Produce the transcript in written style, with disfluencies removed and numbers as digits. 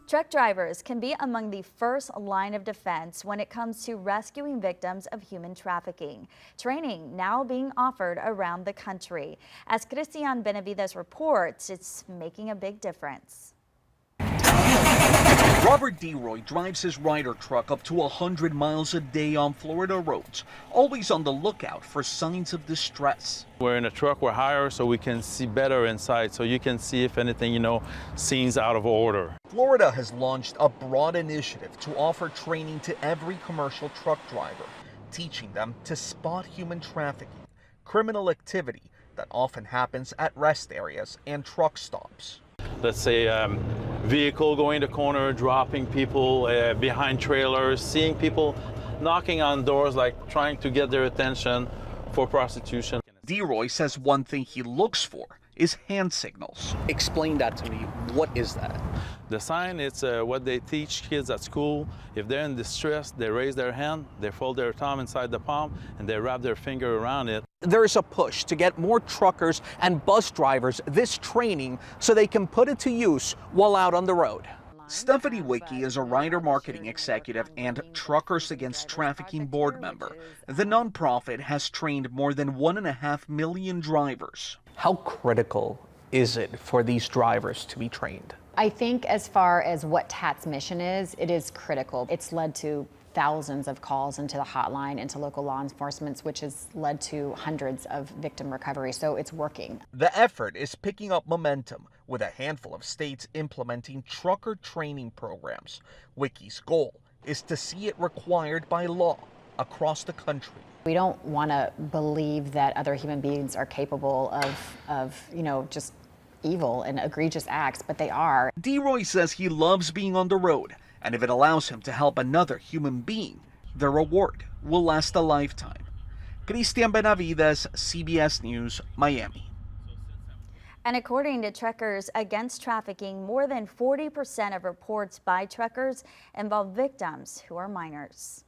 Truck drivers can be among the first line of defense when it comes to rescuing victims of human trafficking. Training now being offered around the country. As Christian Benavides reports, it's making a big difference. Robert DeRoy drives his Ryder truck up to 100 miles a day on Florida roads, always on the lookout for signs of distress. We're in a truck, we're higher, so we can see better inside, so you can see if anything, seems out of order. Florida has launched a broad initiative to offer training to every commercial truck driver, teaching them to spot human trafficking, criminal activity that often happens at rest areas and truck stops. Let's say vehicle going to corner, dropping people behind trailers, seeing people knocking on doors, like trying to get their attention for prostitution. DeRoy says one thing he looks for is hand signals. Explain that to me. What is that? The sign, it's what they teach kids at school. If they're in distress, they raise their hand, they fold their thumb inside the palm, and they wrap their finger around it. There's a push to get more truckers and bus drivers this training so they can put it to use while out on the road. Stephanie Wicke is a Ryder marketing executive and Truckers Against Trafficking board member. The nonprofit has trained more than 1.5 million drivers. How critical is it for these drivers to be trained? I think as far as what TAT's mission is, it is critical. It's led to thousands of calls into the hotline, into local law enforcement, which has led to hundreds of victim recovery, so it's working. The effort is picking up momentum, with a handful of states implementing trucker training programs. Wicke's goal is to see it required by law across the country. We don't want to believe that other human beings are capable of just evil and egregious acts, but they are. DeRoy says he loves being on the road, and if it allows him to help another human being, the reward will last a lifetime. Christian Benavides, CBS News, Miami. And according to Truckers Against Trafficking, more than 40% of reports by truckers involve victims who are minors.